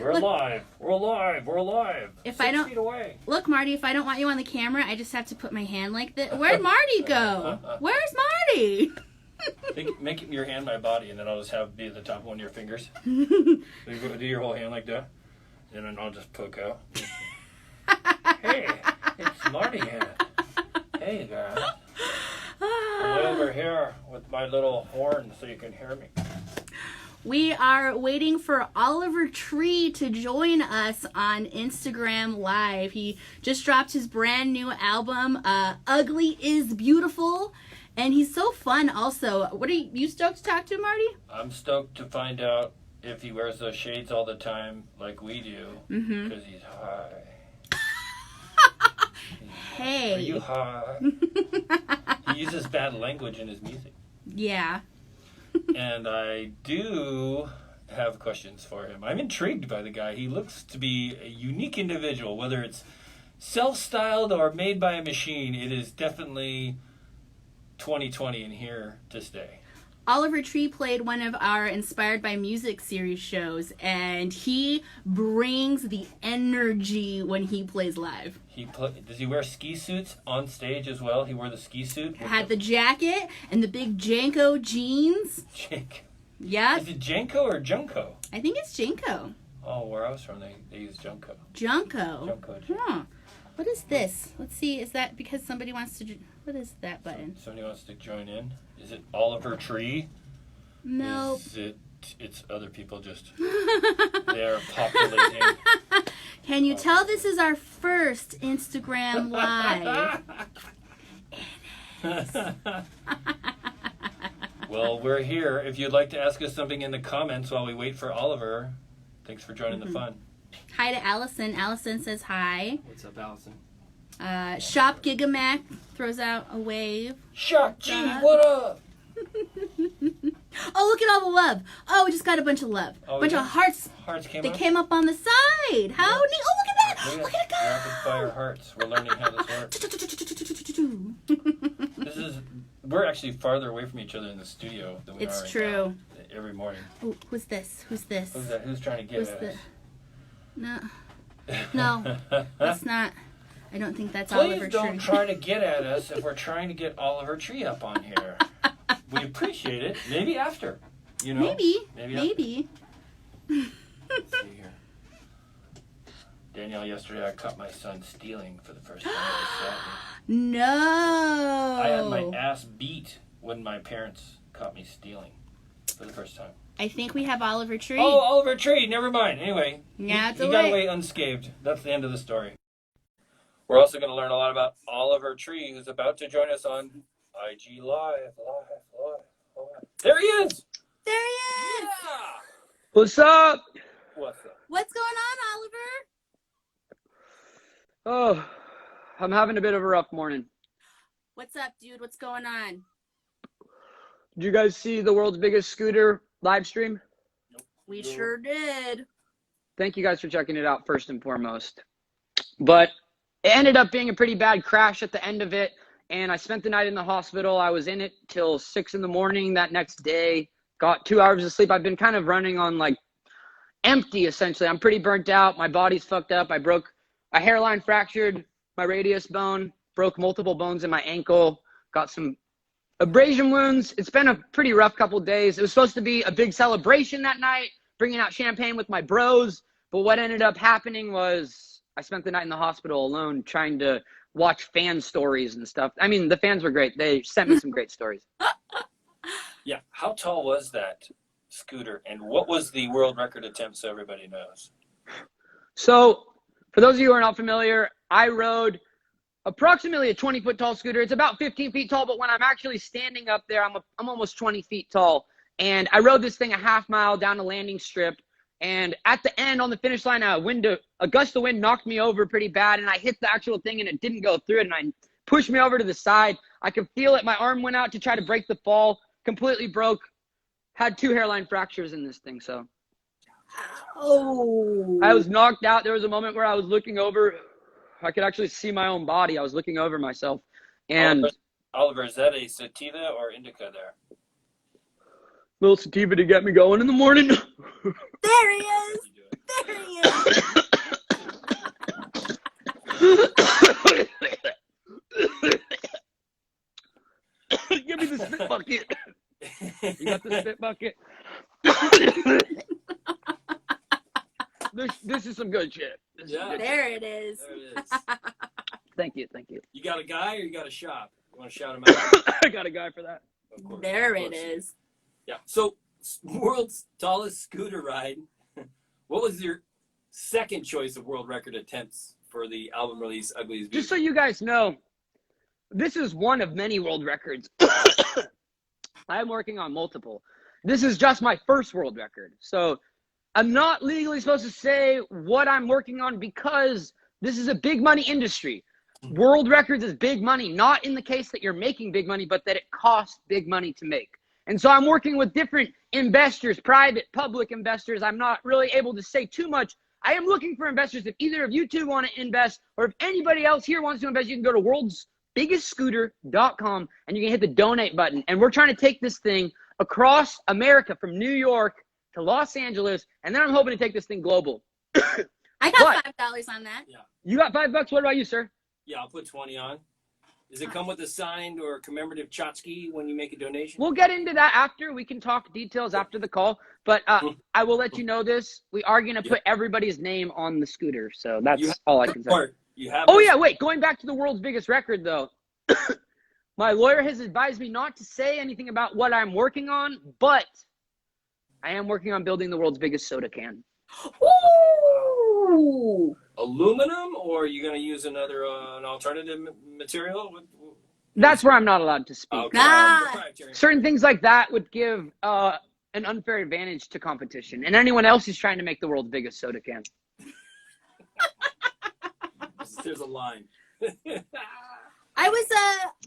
We're alive. We're alive. We're alive. If 6 I don't feet away. look, Marty, if I don't want you on the camera, I just have to put my hand like this. Where'd Marty go? Where's Marty? Make your hand my body, and then I'll just be at the top of one of your fingers. Do your whole hand like that, and then I'll just poke out. Hey, it's Marty here. Hey, guys. I'm way over here with my little horn so you can hear me. We are waiting for Oliver Tree to join us on Instagram Live. He just dropped his brand new album, Ugly is Beautiful. And he's so fun also. What are you stoked to talk to him, Marty? I'm stoked to find out if he wears those shades all the time like we do. Because he's high. Hey. Are you high? He uses bad language in his music. Yeah. And I do have questions for him. I'm intrigued by the guy. He looks to be a unique individual. Whether it's self-styled or made by a machine, it is definitely 2020 and here to stay. Oliver Tree played one of our Inspired by Music series shows, and he brings the energy when he plays live. Does he wear ski suits on stage as well? He wore the ski suit? Had the jacket and the big Janko jeans. Janko. Yeah. Is it Janko or Junko? I think it's Janko. Oh, where I was from, they use Junko. Junko. Junko. Huh. What is this? Let's see. Is that because somebody wants to... What is that button? Somebody wants to join in? Is it Oliver Tree? Nope. It's other people just... They're populating. Can you tell this is our first Instagram Live? Well, we're here. If you'd like to ask us something in the comments while we wait for Oliver, thanks for joining the fun. Hi to Allison. Allison says hi. What's up, Allison? Shop Gigamac throws out a wave. Shop G, what up? Oh, look at all the love. Oh, we just got a bunch of love. Oh, bunch of hearts. Hearts came They up? came up on the side. How neat. Oh, look at that. Look at it go. Rapid fire hearts. We're learning how this works. We're actually farther away from each other in the studio than we are right true. now, every morning. Ooh, who's this? Who's this? Who's that? Who's trying to get at us? No, that's not. I don't think that's Please Oliver don't Tree. try to get at us if we're trying to get Oliver Tree up on here. We appreciate it. Maybe after. You know? Maybe. Let's see here. Danielle, yesterday I caught my son stealing for the first time. No. I had my ass beat when my parents caught me stealing for the first time. I think we have Oliver Tree. Oh, Oliver Tree. Never mind. Anyway, Yeah, he got away unscathed. That's the end of the story. We're also going to learn a lot about Oliver Tree, who's about to join us on IG Live. There he is. There he is. Yeah. What's up? What's up? What's going on, Oliver? Oh, I'm having a bit of a rough morning. What's up, dude? What's going on? Did you guys see the world's biggest scooter live stream? We sure did. Thank you guys for checking it out first and foremost. But it ended up being a pretty bad crash at the end of it, and I spent the night in the hospital. I was in it till 6 in the morning that next day. Got 2 hours of sleep. I've been kind of running on like empty, essentially. I'm pretty burnt out. My body's fucked up. I broke a hairline, fractured my radius bone, broke multiple bones in my ankle, got some abrasion wounds. It's been a pretty rough couple days. It was supposed to be a big celebration that night, bringing out champagne with my bros. But what ended up happening was I spent the night in the hospital alone trying to watch fan stories and stuff. I mean, the fans were great. They sent me some great stories. Yeah. How tall was that scooter, and what was the world record attempt so everybody knows? So for those of you who are not familiar, I rode approximately a 20-foot tall scooter. It's about 15 feet tall, but when I'm actually standing up there, I'm almost 20 feet tall. And I rode this thing a half mile down a landing strip. And at the end on the finish line, a gust of wind knocked me over pretty bad. And I hit the actual thing and it didn't go through it. And I pushed me over to the side. I could feel it. My arm went out to try to break the fall. Completely broke. Had 2 hairline fractures in this thing. So Oh. I was knocked out. There was a moment where I was looking over. I could actually see my own body. I was looking over myself. And Oliver, is that a sativa or indica there? Little sativa to get me going in the morning. There he is. There he You got the spit bucket? This is some good shit. This is Yeah. good shit. There it is. There it is. Thank you, thank you. You got a guy or you got a shop? You want to shout him out? I got a guy for that. Of course. There of it course. is. Yeah. So, world's tallest scooter ride. What was your second choice of world record attempts for the album release, Ugly is Just so Beautiful? you guys know, this is one of many world records. I'm working on multiple. This is just my first world record. So I'm not legally supposed to say what I'm working on because this is a big money industry. World records is big money, not in the case that you're making big money, but that it costs big money to make. And so I'm working with different investors, private, public investors. I'm not really able to say too much. I am looking for investors. If either of you two want to invest, or if anybody else here wants to invest, you can go to worldsbiggestscooter.com and you can hit the donate button. And we're trying to take this thing across America from New York to Los Angeles, and then I'm hoping to take this thing global. I got $5 on that. You got $5? What about you, sir? Yeah, I'll put 20 on. Does it come with a signed or commemorative tchotchke when you make a donation? We'll get into that after. We can talk details after the call. But I will let you know this. We are going to put everybody's name on the scooter. So that's all I can say. You have Oh, this- yeah. Wait. Going back to the world's biggest record, though. My lawyer has advised me not to say anything about what I'm working on, but I am working on building the world's biggest soda can. Ooh. aluminum, or are you going to use another an alternative material? That's where I'm not allowed to speak. Okay. Ah. Proprietary. Certain things like that would give an unfair advantage to competition and anyone else who's trying to make the world's biggest soda can. There's a line. I was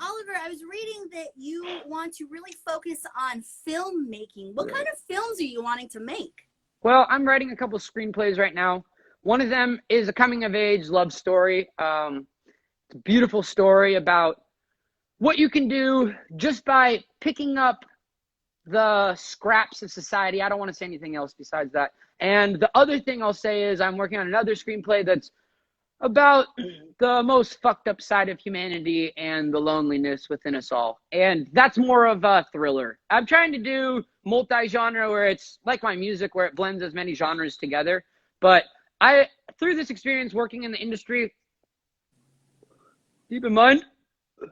Oliver, I was reading that you want to really focus on filmmaking. What kind of films are you wanting to make? Well, I'm writing a couple screenplays right now. One of them is a coming-of-age love story. It's a beautiful story about what you can do just by picking up the scraps of society. I don't want to say anything else besides that. And the other thing I'll say is I'm working on another screenplay that's about the most fucked up side of humanity and the loneliness within us all. And that's more of a thriller. I'm trying to do multi-genre where it's like my music, where it blends as many genres together. But through this experience working in the industry, keep in mind, I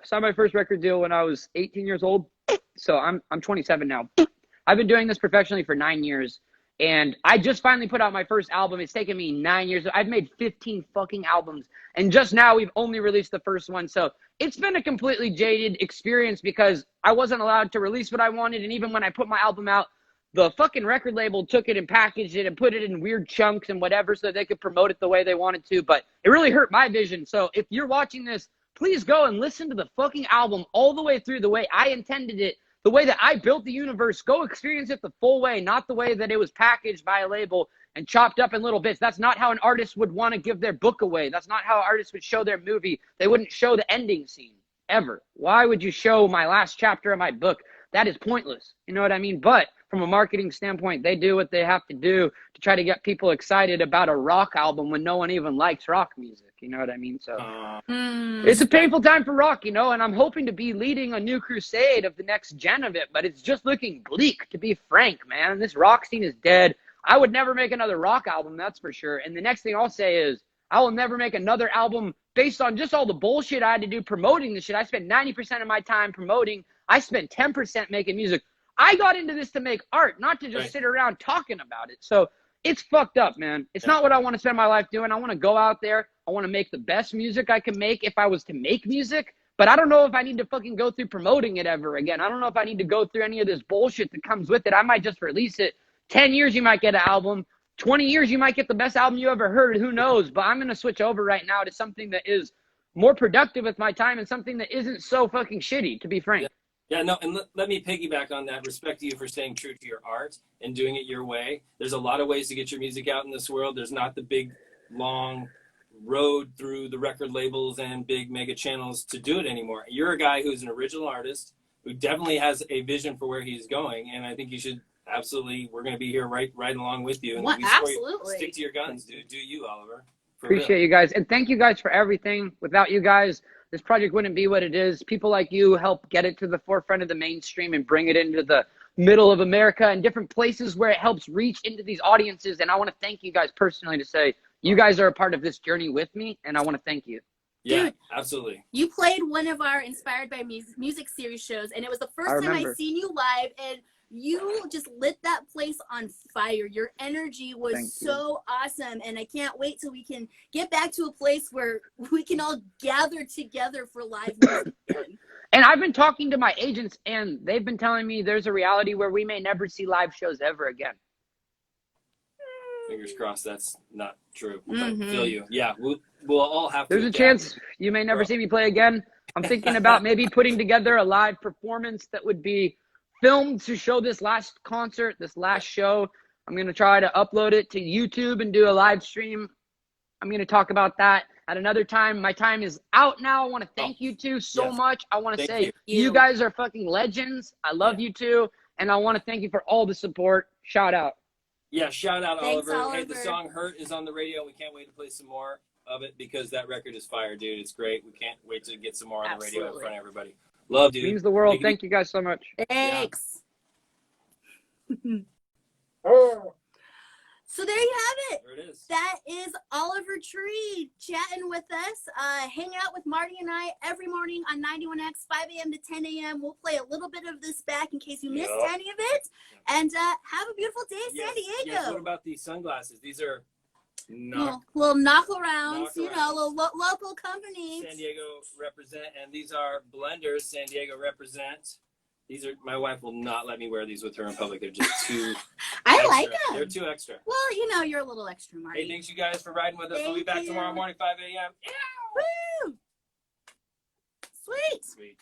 signed my first record deal when I was 18 years old. So I'm 27 now. I've been doing this professionally for 9 years. And I just finally put out my first album. It's taken me 9 years. I've made 15 fucking albums. And just now we've only released the first one. So it's been a completely jaded experience because I wasn't allowed to release what I wanted. And even when I put my album out, the fucking record label took it and packaged it and put it in weird chunks and whatever so they could promote it the way they wanted to. But it really hurt my vision. So if you're watching this, please go and listen to the fucking album all the way through the way I intended it. The way that I built the universe, go experience it the full way, not the way that it was packaged by a label and chopped up in little bits. That's not how an artist would want to give their book away. That's not how artists would show their movie. They wouldn't show the ending scene, ever. Why would you show my last chapter of my book? That is pointless. You know what I mean? But from a marketing standpoint, they do what they have to do to try to get people excited about a rock album when no one even likes rock music. You know what I mean? So it's a painful time for rock, you know, and I'm hoping to be leading a new crusade of the next gen of it, but it's just looking bleak, to be frank, man. This rock scene is dead. I would never make another rock album, that's for sure. And the next thing I'll say is I will never make another album based on just all the bullshit I had to do promoting this shit. I spent 90% of my time promoting. I spent 10% making music. I got into this to make art, not to just sit around talking about it. So it's fucked up, man. It's not what I want to spend my life doing. I want to go out there. I want to make the best music I can make if I was to make music. But I don't know if I need to fucking go through promoting it ever again. I don't know if I need to go through any of this bullshit that comes with it. I might just release it. 10 years, you might get an album. 20 years, you might get the best album you ever heard. Who knows? But I'm going to switch over right now to something that is more productive with my time and something that isn't so fucking shitty, to be frank. Yeah, no, and let me piggyback on that. Respect to you for staying true to your art and doing it your way. There's a lot of ways to get your music out in this world. There's not the big, long road through the record labels and big mega channels to do it anymore. You're a guy who's an original artist who definitely has a vision for where he's going, and I think you should absolutely. We're going to be here right along with you. And What? we support you. Absolutely. Stick to your guns, dude. Do you, Oliver? For Appreciate real. you guys. And thank you guys for everything. Without you guys, this project wouldn't be what it is. People like you help get it to the forefront of the mainstream and bring it into the middle of America and different places where it helps reach into these audiences. And I want to thank you guys personally to say you guys are a part of this journey with me, and I want to thank you. Yeah, Dude, absolutely. You played one of our Inspired by Music series shows, and it was the first time I seen you live, and you just lit that place on fire. Your energy was so awesome, and I can't wait till we can get back to a place where we can all gather together for live music again. And I've been talking to my agents, and they've been telling me there's a reality where we may never see live shows ever again. Fingers crossed that's not true. I feel you. Yeah, we'll all have to. There's a chance you may never see me play again. I'm thinking about maybe putting together a live performance that would be filmed to show this last concert, this last show. I'm going to try to upload it to YouTube and do a live stream. I'm going to talk about that at another time. My time is out now. I want to thank you two so much. I want to say you guys are fucking legends. I love you two. And I want to thank you for all the support. Shout out. Yeah, shout out, Thanks, Oliver. Hey, the song Hurt is on the radio. We can't wait to play some more of it because that record is fire, dude. It's great. We can't wait to get some more on the radio in front of everybody. Love, dude. Means the world. Thank you guys so much. Thanks. Yeah. So there you have it. There it is. That is Oliver Tree chatting with us. Hang out with Marty and I every morning on 91X, 5 a.m. to 10 a.m. We'll play a little bit of this back in case you missed any of it. And have a beautiful day, San Diego. Yes. What about these sunglasses? These are little knock arounds, little local companies. San Diego represent, and these are blenders. San Diego represent. These are, my wife will not let me wear these with her in public. They're just too I extra. like them. They're too extra. Well, you're a little extra, Marty. Hey, thanks you guys for riding with us. We'll be back tomorrow morning, 5 a.m. Woo! Sweet. Sweet.